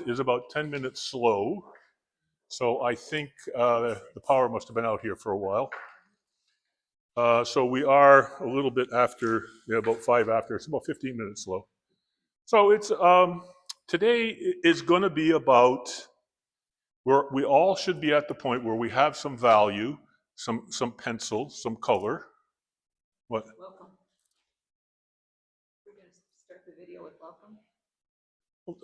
is about 10 minutes slow. So I think the power must have been out here for a while. So we are a little bit after, about 5 after. It's about 15 minutes slow. So it's today is going to be about where we all should be at the point where we have some value, some pencil, some color. What? Welcome. We're going to start the video with welcome.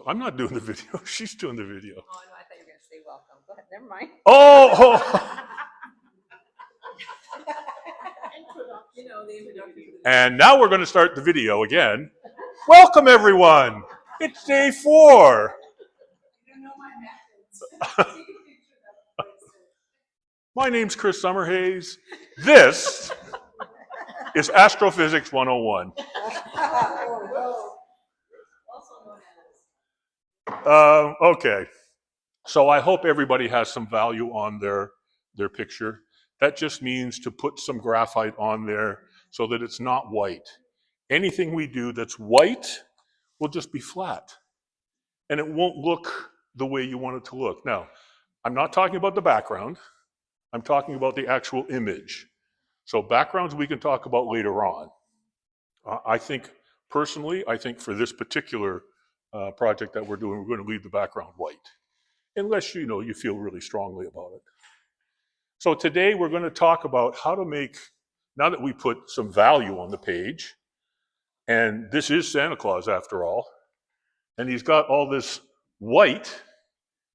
I'm not doing the video. She's doing the video. Oh, no, I thought you were going to say welcome. Go ahead. Never mind. Oh! You know, the introduction. And now we're going to start the video again. Welcome, everyone. It's day 4. You know my methods. My name's Chris Summerhays. This is Astrophysics 101. Also known as. Okay. So I hope everybody has some value on their picture. That just means to put some graphite on there so that it's not white. Anything we do that's white will just be flat. And it won't look the way you want it to look. Now, I'm not talking about the background. I'm talking about the actual image. So backgrounds we can talk about later on. I think, personally, for this particular project that we're doing, we're going to leave the background white. Unless, you feel really strongly about it. So today we're going to talk about how to make, now that we put some value on the page, and this is Santa Claus after all, and he's got all this white,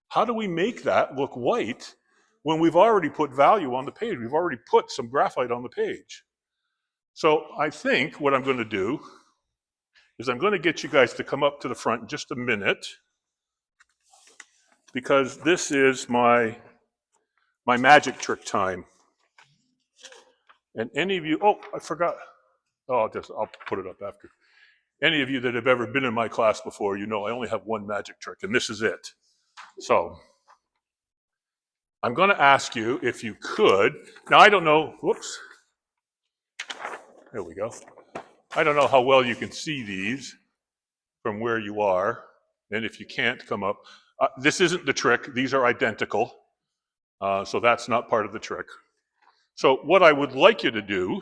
how do we make that look white when we've already put value on the page? We've already put some graphite on the page. So I think what I'm going to do is I'm going to get you guys to come up to the front in just a minute, because this is my magic trick time. And any of you, oh, I forgot. Oh, I'll put it up after. Any of you that have ever been in my class before, I only have one magic trick, and this is it. So I'm going to ask you if you could. Now, I don't know. Whoops. There we go. I don't know how well you can see these from where you are. And if you can't come up, this isn't the trick. These are identical. So that's not part of the trick. So what I would like you to do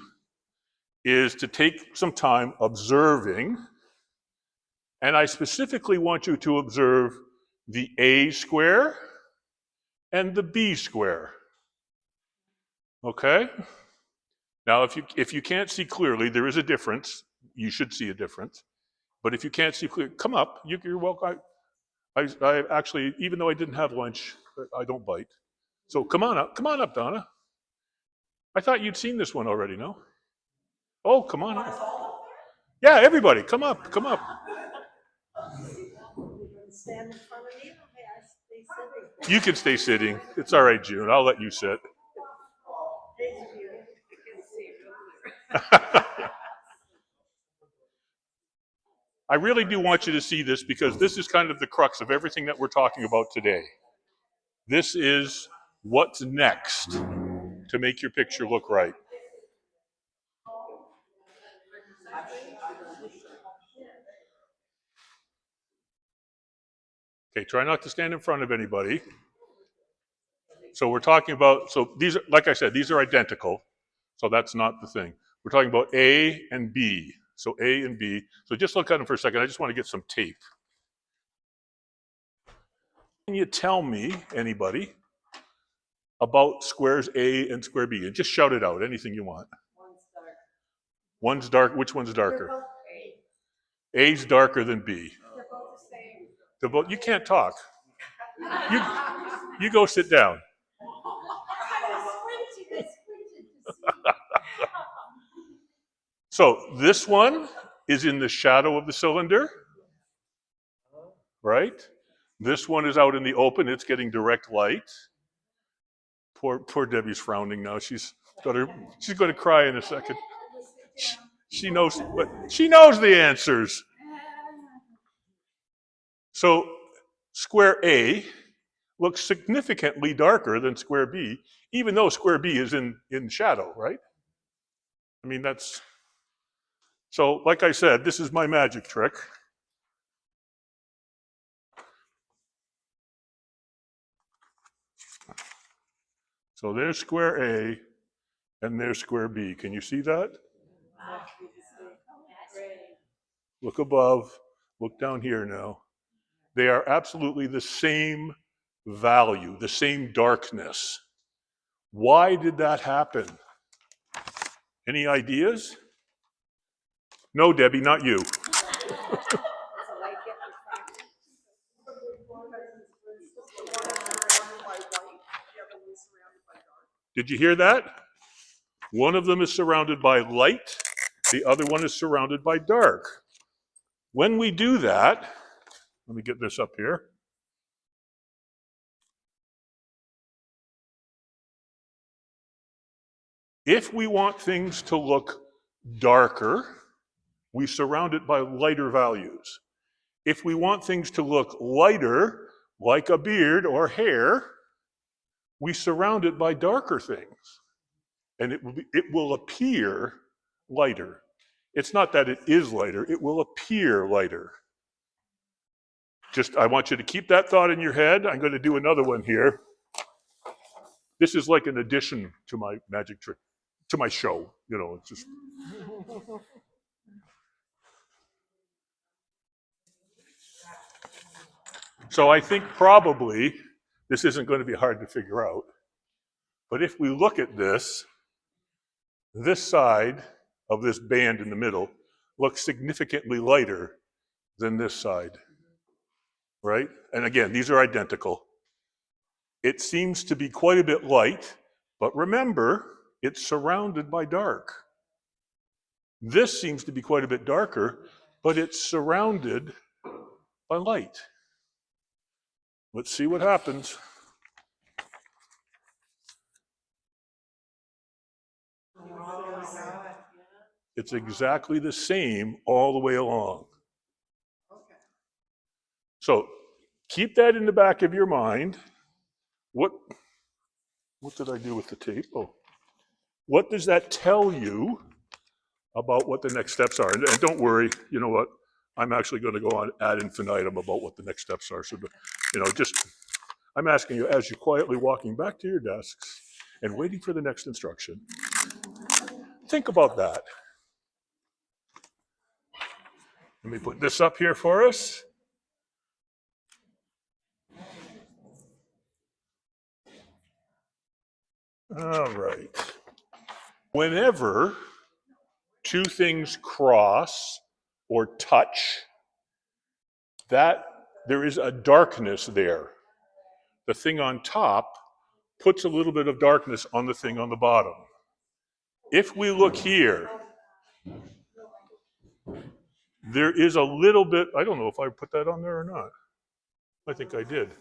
is to take some time observing, and I specifically want you to observe the A square and the B square. Okay? Now, if you can't see clearly, there is a difference. You should see a difference. But if you can't see clearly, come up. You're welcome. I actually, even though I didn't have lunch, I don't bite. So come on up. Come on up, Donna. I thought you'd seen this one already, no? Oh, come on up. Yeah, everybody, come up. Come up. Stand in front of me. Stay sitting. You can stay sitting. It's all right, June. I'll let you sit. I really do want you to see this, because this is kind of the crux of everything that we're talking about today. This is what's next to make your picture look right. Okay, try not to stand in front of anybody. So we're talking about, so these are, like I said, these are identical. So that's not the thing. We're talking about A and B. So A and B. So just look at them for a second. I just want to get some tape. Can you tell me, anybody, about squares A and square B? And just shout it out, anything you want. One's dark. Which one's darker? A's darker than B. They're both the same. They're both, you can't talk. You go sit down. So this one is in the shadow of the cylinder, right? This one is out in the open. It's getting direct light. Poor Debbie's frowning now. She's going to cry in a second. She knows the answers. So square A looks significantly darker than square B, even though square B is in shadow, right? I mean, that's... So, like I said, this is my magic trick. So there's square A and there's square B. Can you see that? Look above, look down here now. They are absolutely the same value, the same darkness. Why did that happen? Any ideas? No, Debbie, not you. Did you hear that? One of them is surrounded by light, the other one is surrounded by dark. When we do that, let me get this up here. If we want things to look darker, we surround it by lighter values. If we want things to look lighter, like a beard or hair, we surround it by darker things. And it will appear lighter. It's not that it is lighter, it will appear lighter. Just, I want you to keep that thought in your head. I'm going to do another one here. This is like an addition to my magic trick, to my show. You know, it's just. So I think probably this isn't going to be hard to figure out. But if we look at this side of this band in the middle looks significantly lighter than this side, right? And again, these are identical. It seems to be quite a bit light, but remember, it's surrounded by dark. This seems to be quite a bit darker, but it's surrounded by light. Let's see what happens. It's exactly the same all the way along. So keep that in the back of your mind. What did I do with the tape? Oh, what does that tell you about what the next steps are? And don't worry, you know what? I'm actually going to go on ad infinitum about what the next steps are. So, just I'm asking you as you're quietly walking back to your desks and waiting for the next instruction. Think about that. Let me put this up here for us. All right. Whenever two things cross or touch, that there is a darkness there. The thing on top puts a little bit of darkness on the thing on the bottom. If we look here, there is a little bit, I don't know if I put that on there or not. I think I did.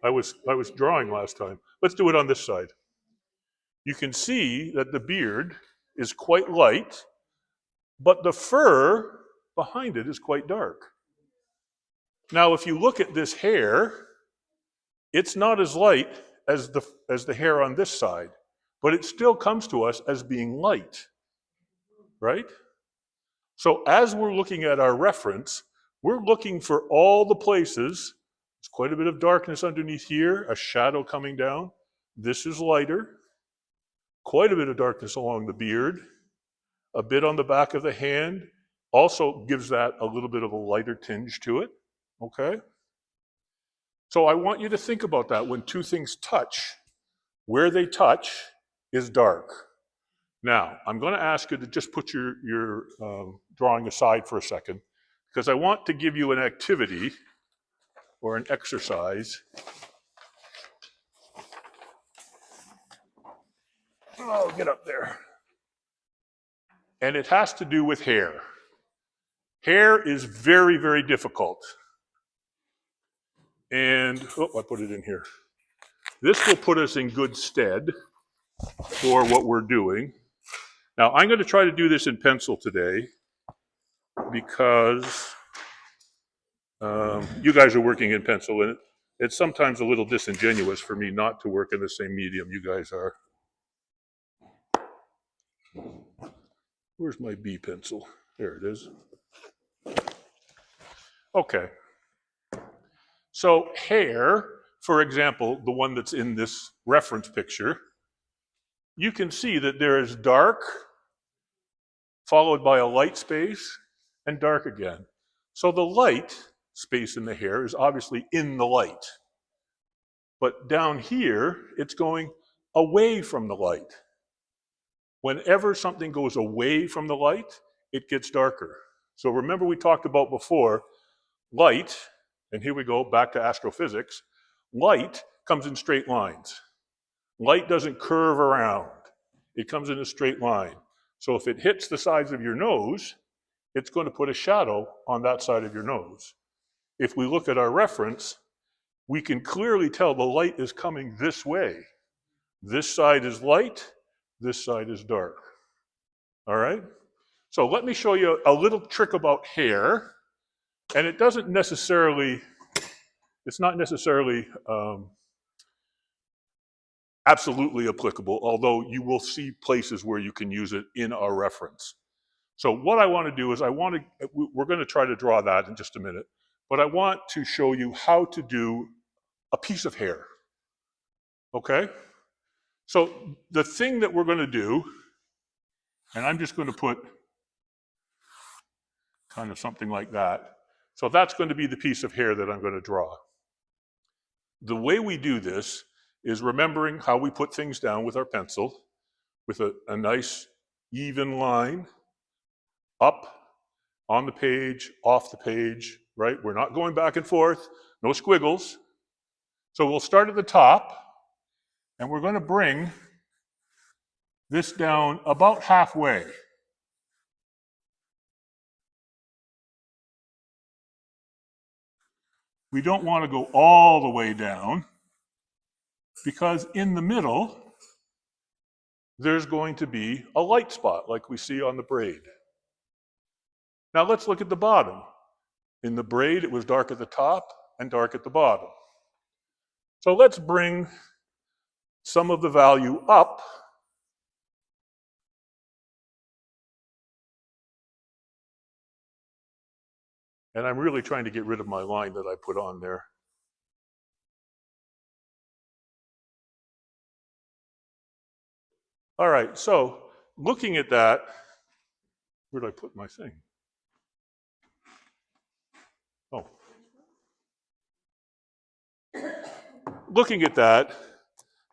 I was drawing last time. Let's do it on this side. You can see that the beard is quite light, but the fur behind it is quite dark. Now, if you look at this hair, it's not as light as the hair on this side, but it still comes to us as being light, right? So as we're looking at our reference, we're looking for all the places. There's quite a bit of darkness underneath here, a shadow coming down. This is lighter. Quite a bit of darkness along the beard, a bit on the back of the hand. Also gives that a little bit of a lighter tinge to it, okay? So I want you to think about that when two things touch. Where they touch is dark. Now, I'm going to ask you to just put your drawing aside for a second, because I want to give you an activity or an exercise. Oh, get up there. And it has to do with hair. Hair is very, very difficult. And, I put it in here. This will put us in good stead for what we're doing. Now, I'm going to try to do this in pencil today because you guys are working in pencil, and it's sometimes a little disingenuous for me not to work in the same medium you guys are. Where's my B pencil? There it is. Okay. So hair, for example, the one that's in this reference picture, you can see that there is dark followed by a light space and dark again. So the light space in the hair is obviously in the light. But down here, it's going away from the light. Whenever something goes away from the light, it gets darker. So remember we talked about before, light, and here we go back to astrophysics, light comes in straight lines. Light doesn't curve around. It comes in a straight line. So if it hits the sides of your nose, it's going to put a shadow on that side of your nose. If we look at our reference, we can clearly tell the light is coming this way. This side is light, this side is dark. All right? So let me show you a little trick about hair. And it doesn't necessarily, it's not necessarily absolutely applicable, although you will see places where you can use it in our reference. So what I want to do is we're going to try to draw that in just a minute, but I want to show you how to do a piece of hair. Okay? So the thing that we're going to do, and I'm just going to put kind of something like that. So that's going to be the piece of hair that I'm going to draw. The way we do this is remembering how we put things down with our pencil, with a nice even line up on the page, off the page, right? We're not going back and forth, no squiggles. So we'll start at the top, and we're going to bring this down about halfway. We don't want to go all the way down, because in the middle, there's going to be a light spot like we see on the braid. Now let's look at the bottom. In the braid, it was dark at the top and dark at the bottom. So let's bring some of the value up. And I'm really trying to get rid of my line that I put on there. All right, so looking at that, where did I put my thing? Oh. Looking at that,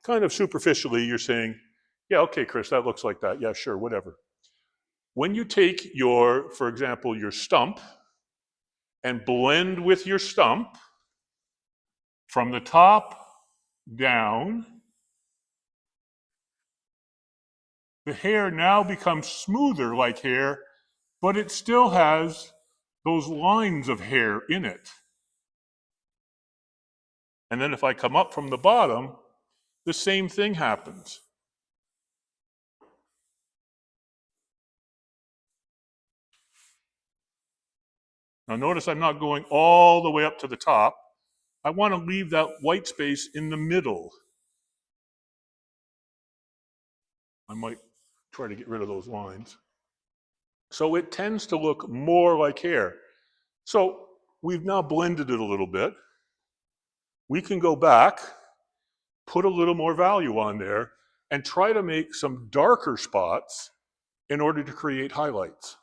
kind of superficially, you're saying, yeah, okay, Chris, that looks like that. Yeah, sure, whatever. When you take your, for example, your stump and blend with your stump from the top down, the hair now becomes smoother like hair, but it still has those lines of hair in it. And then if I come up from the bottom, the same thing happens. Now notice I'm not going all the way up to the top. I want to leave that white space in the middle. I might try to get rid of those lines. So it tends to look more like hair. So we've now blended it a little bit. We can go back, put a little more value on there, and try to make some darker spots in order to create highlights.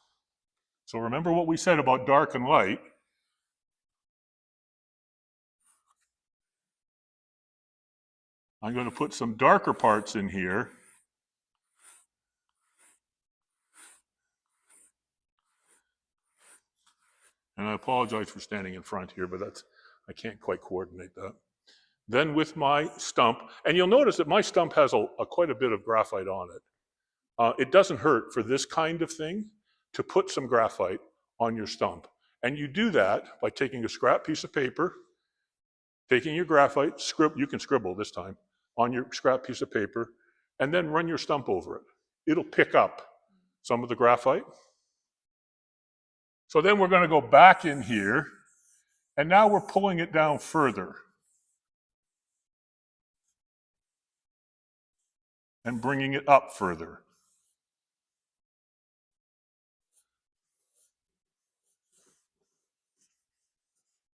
So remember what we said about dark and light. I'm going to put some darker parts in here. And I apologize for standing in front here, but I can't quite coordinate that. Then with my stump, and you'll notice that my stump has quite a bit of graphite on it. It doesn't hurt for this kind of thing to put some graphite on your stump. And you do that by taking a scrap piece of paper, taking your graphite, you can scribble this time, on your scrap piece of paper, and then run your stump over it. It'll pick up some of the graphite. So then we're going to go back in here, and now we're pulling it down further and bringing it up further.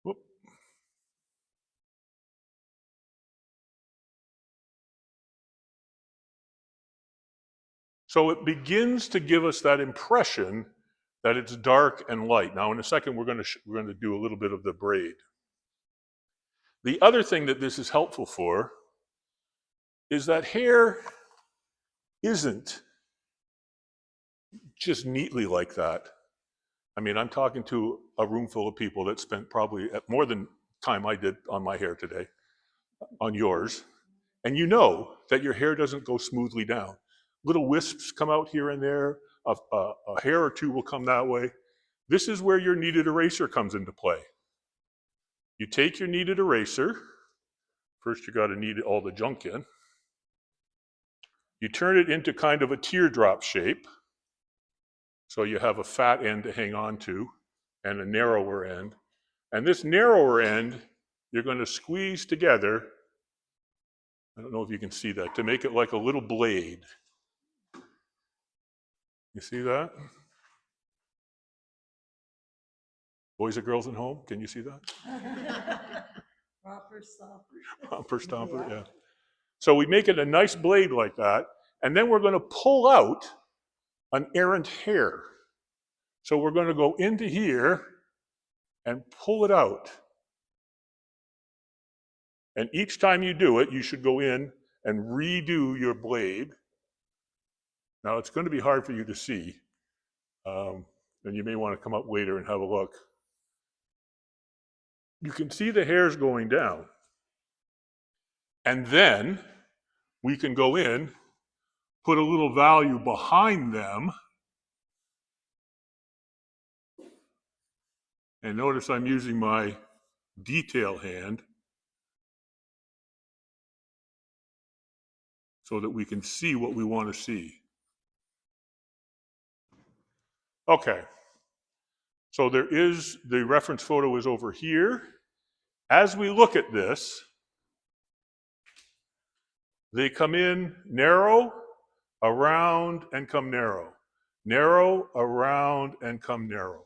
Whoop. So it begins to give us that impression that it's dark and light. Now, in a second, we're going to do a little bit of the braid. The other thing that this is helpful for is that hair isn't just neatly like that. I mean, I'm talking to a room full of people that spent probably more than time I did on my hair today, on yours. And you know that your hair doesn't go smoothly down. Little wisps come out here and there. A hair or two will come that way. This is where your kneaded eraser comes into play. You take your kneaded eraser. First, you got to knead all the junk in. You turn it into kind of a teardrop shape. So you have a fat end to hang on to and a narrower end. And this narrower end, you're going to squeeze together. I don't know if you can see that, to make it like a little blade. You see that? Boys or girls at home, can you see that? Proper stomper. Bumper stomper, yeah. So we make it a nice blade like that, and then we're going to pull out an errant hair. So we're going to go into here and pull it out. And each time you do it, you should go in and redo your blade. Now it's going to be hard for you to see, and you may want to come up later and have a look. You can see the hairs going down. And then we can go in, put a little value behind them. And notice I'm using my detail hand so that we can see what we want to see. Okay. So the reference photo is over here. As we look at this, they come in narrow, around, and come narrow. Narrow, around, and come narrow.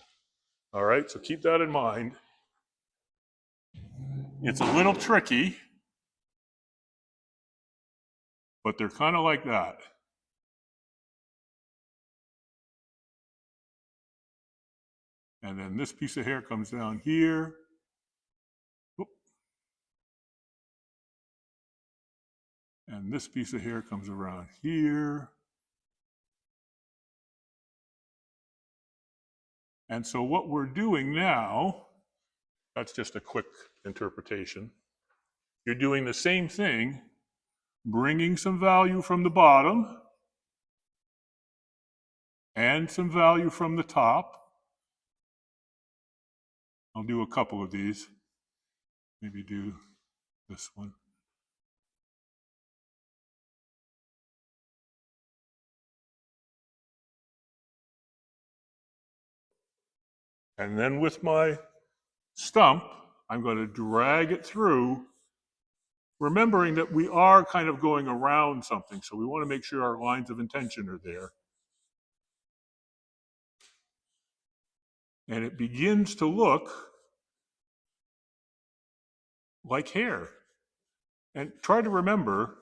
All right, so keep that in mind. It's a little tricky, but they're kind of like that. And then this piece of hair comes down here. And this piece of hair comes around here. And so what we're doing now, that's just a quick interpretation. You're doing the same thing, bringing some value from the bottom and some value from the top. I'll do a couple of these. Maybe do this one. And then with my stump, I'm going to drag it through, remembering that we are kind of going around something, so we want to make sure our lines of intention are there. And it begins to look like hair. And try to remember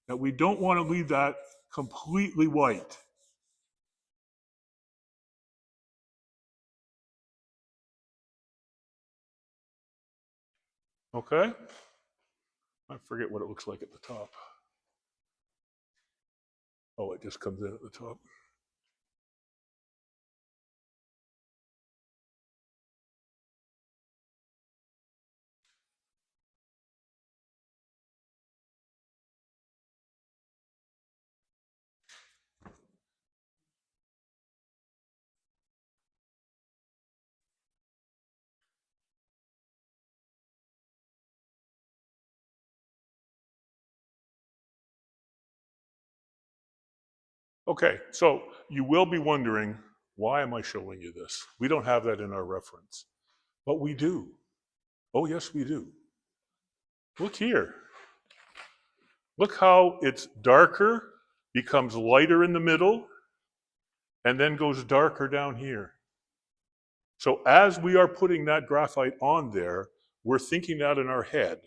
that we don't want to leave that completely white. Okay? I forget what it looks like at the top. Oh, it just comes in at the top. Okay, so you will be wondering, why am I showing you this? We don't have that in our reference. But we do. Oh, yes, we do. Look here. Look how it's darker, becomes lighter in the middle, and then goes darker down here. So as we are putting that graphite on there, we're thinking that in our head,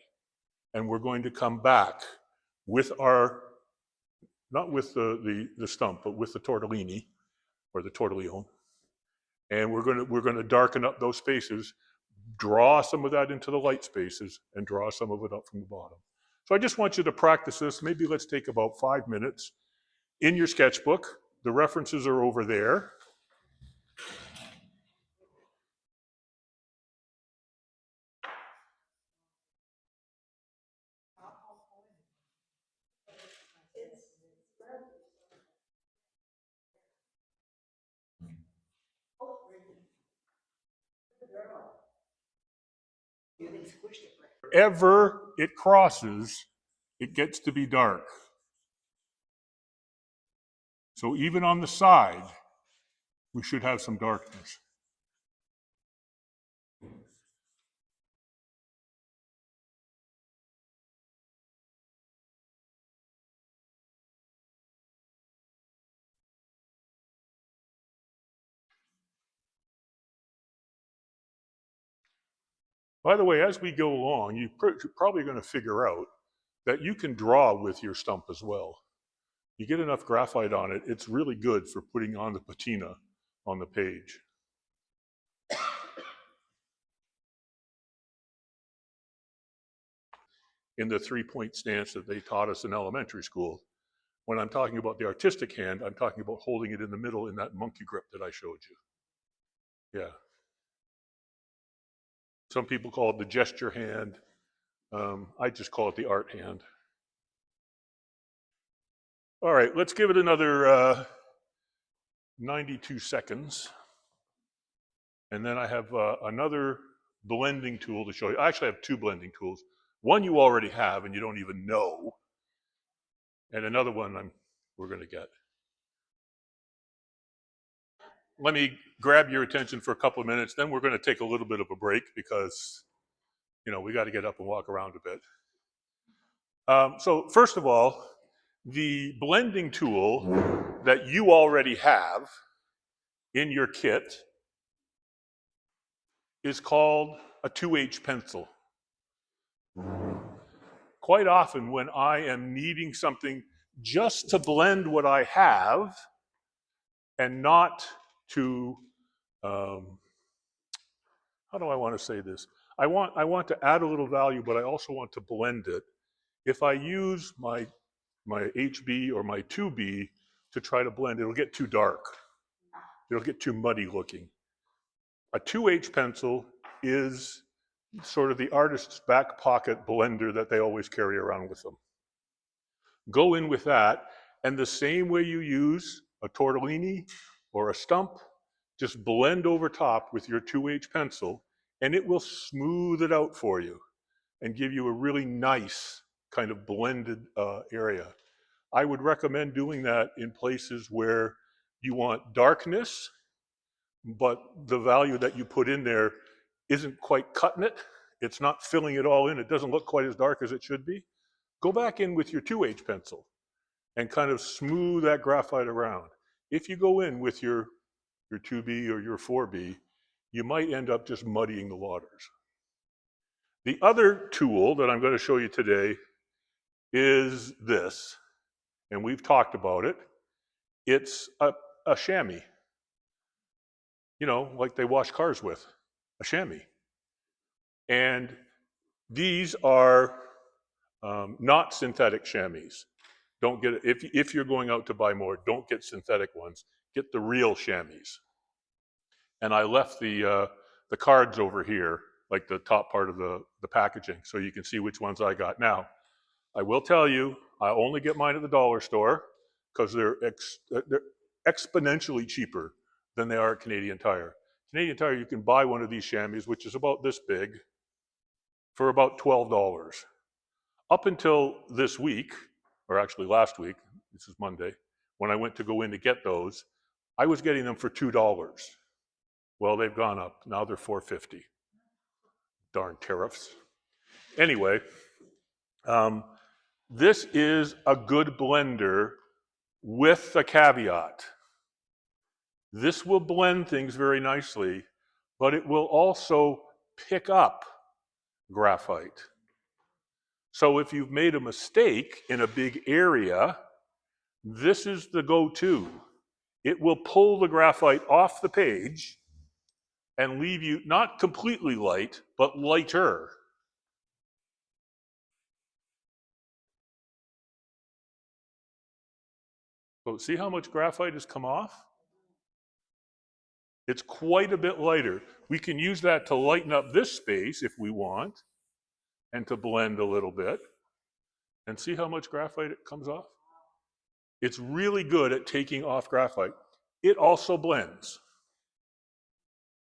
and we're going to come back with our not with the stump, but with the tortellini or the tortellone. And we're gonna darken up those spaces, draw some of that into the light spaces, and draw some of it up from the bottom. So I just want you to practice this. Maybe let's take about 5 minutes. In your sketchbook, the references are over there. Wherever it crosses, it gets to be dark. So even on the side, we should have some darkness. By the way, as we go along, you're probably going to figure out that you can draw with your stump as well. You get enough graphite on it, it's really good for putting on the patina on the page. In the 3-point stance that they taught us in elementary school, when I'm talking about the artistic hand, I'm talking about holding it in the middle in that monkey grip that I showed you. Yeah. Some people call it the gesture hand. I just call it the art hand. All right, let's give it another 92 seconds. And then I have another blending tool to show you. I actually have two blending tools. One you already have and you don't even know. And another one we're going to get. Let me grab your attention for a couple of minutes. Then we're going to take a little bit of a break because, we got to get up and walk around a bit. So first of all, the blending tool that you already have in your kit is called a 2H pencil. Quite often when I am needing something just to blend what I have and not to, how do I want to say this? I want to add a little value, but I also want to blend it. If I use my HB or my 2B to try to blend, it'll get too dark. It'll get too muddy looking. A 2H pencil is sort of the artist's back pocket blender that they always carry around with them. Go in with that, and the same way you use a tortellini or a stump, just blend over top with your 2H pencil, and it will smooth it out for you and give you a really nice kind of blended area. I would recommend doing that in places where you want darkness, but the value that you put in there isn't quite cutting it. It's not filling it all in. It doesn't look quite as dark as it should be. Go back in with your 2H pencil and kind of smooth that graphite around. If you go in with your 2B or your 4B, you might end up just muddying the waters. The other tool that I'm going to show you today is this, and we've talked about it. It's a chamois, like they wash cars with, a chamois. And these are not synthetic chamois. Don't get it. If you're going out to buy more, don't get synthetic ones. Get the real chamois. And I left the cards over here, like the top part of the packaging, so you can see which ones I got. Now, I will tell you, I only get mine at the dollar store because they're exponentially cheaper than they are at Canadian Tire. Canadian Tire, you can buy one of these chamois, which is about this big, for about $12. Up until this week, or actually last week, this is Monday, when I went to go in to get those, I was getting them for $2. Well, they've gone up. Now they're $4.50. Darn tariffs. Anyway, this is a good blender with a caveat. This will blend things very nicely, but it will also pick up graphite. So if you've made a mistake in a big area, This is the go-to. It will pull the graphite off the page and leave you not completely light, but lighter. So see how much graphite has come off? It's quite a bit lighter. We can use that to lighten up this space if we want and to blend a little bit. And see how much graphite it comes off? It's really good at taking off graphite. It also blends.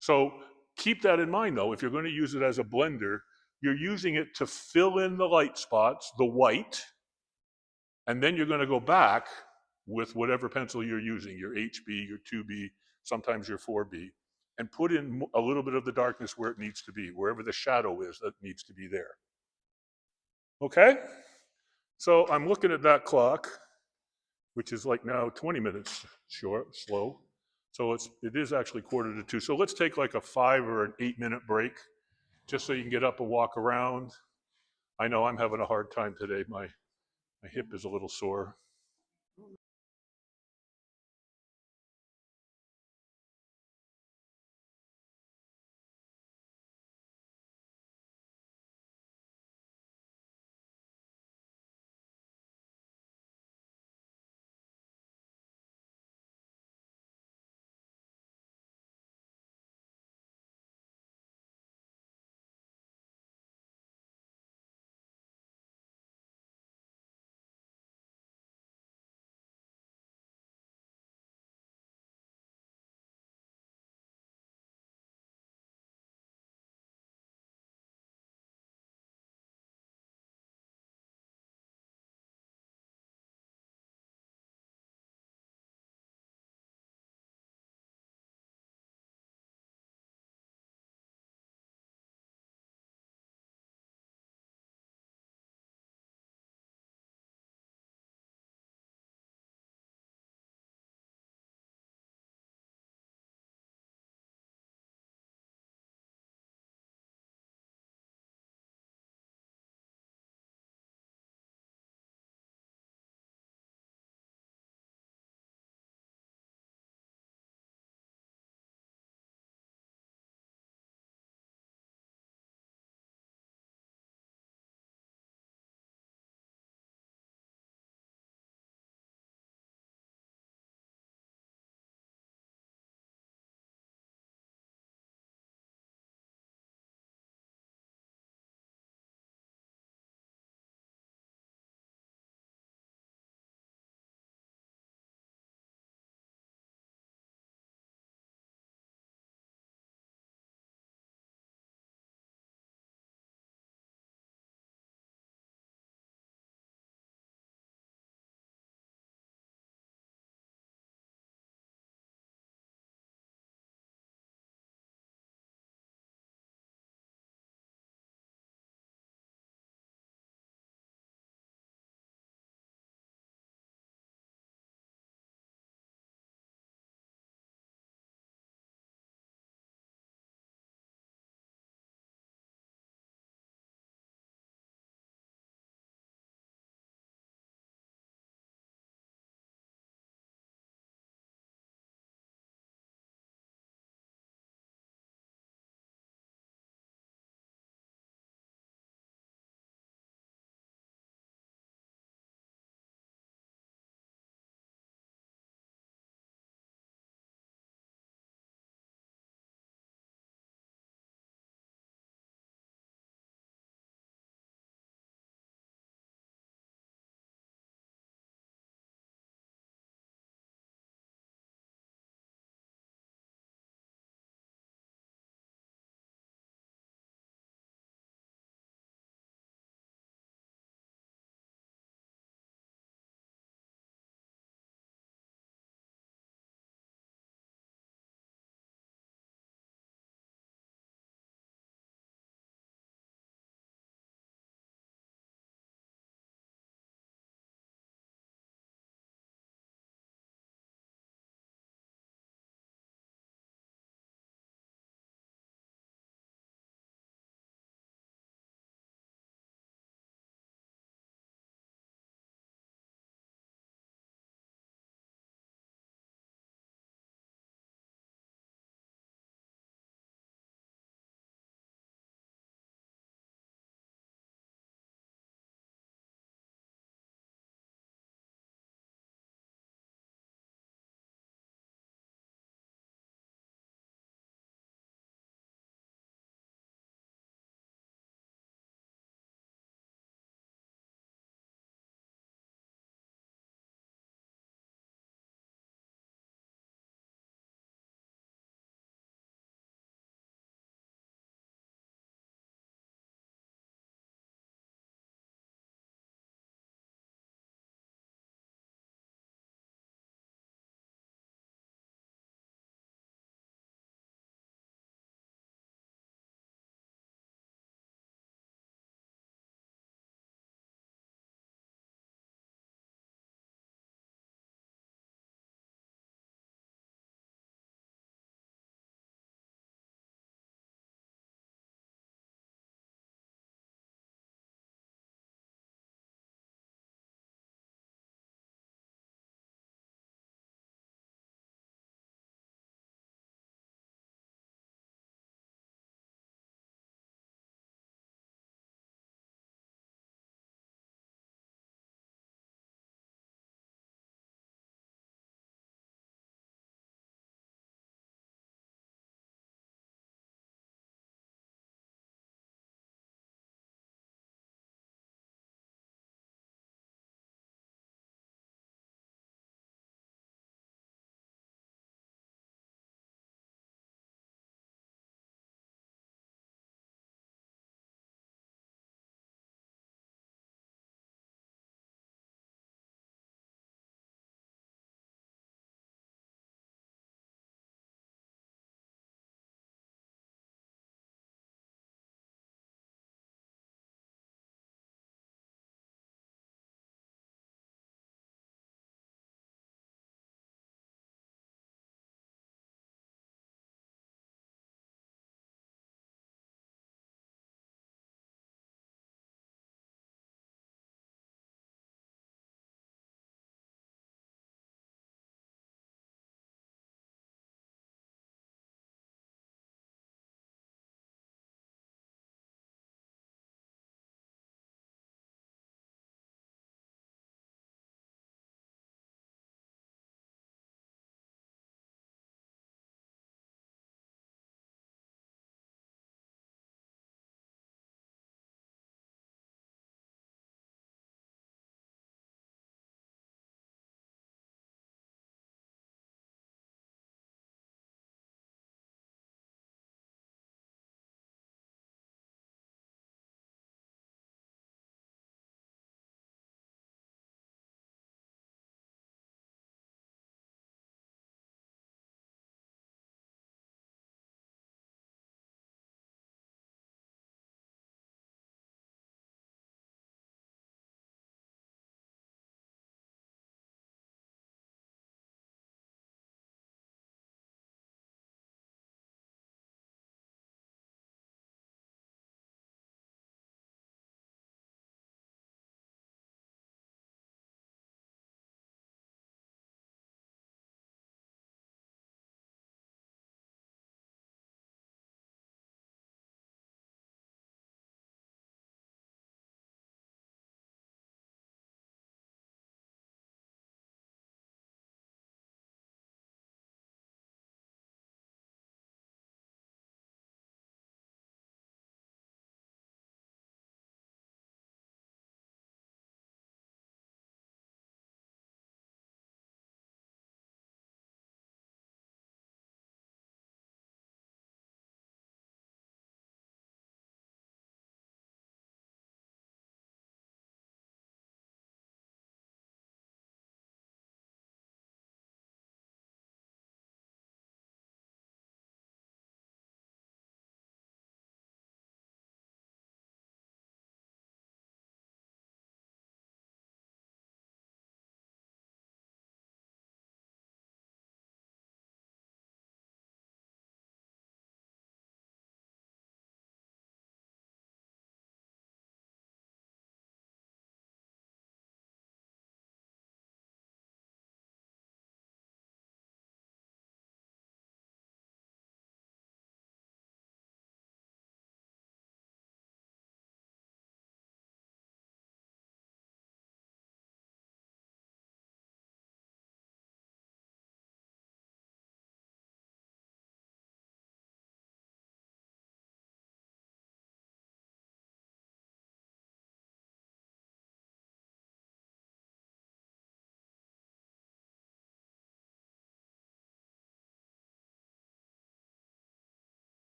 So keep that in mind though. If you're going to use it as a blender, you're using it to fill in the light spots, the white, and then you're going to go back with whatever pencil you're using, your HB, your 2B, sometimes your 4B, and put in a little bit of the darkness where it needs to be, wherever the shadow is that needs to be there. Okay? So I'm looking at that clock, which is like now 20 minutes slow. So it is actually 1:45. So let's take like a 5 or an 8 minute break, just so you can get up and walk around. I know I'm having a hard time today. My hip is a little sore.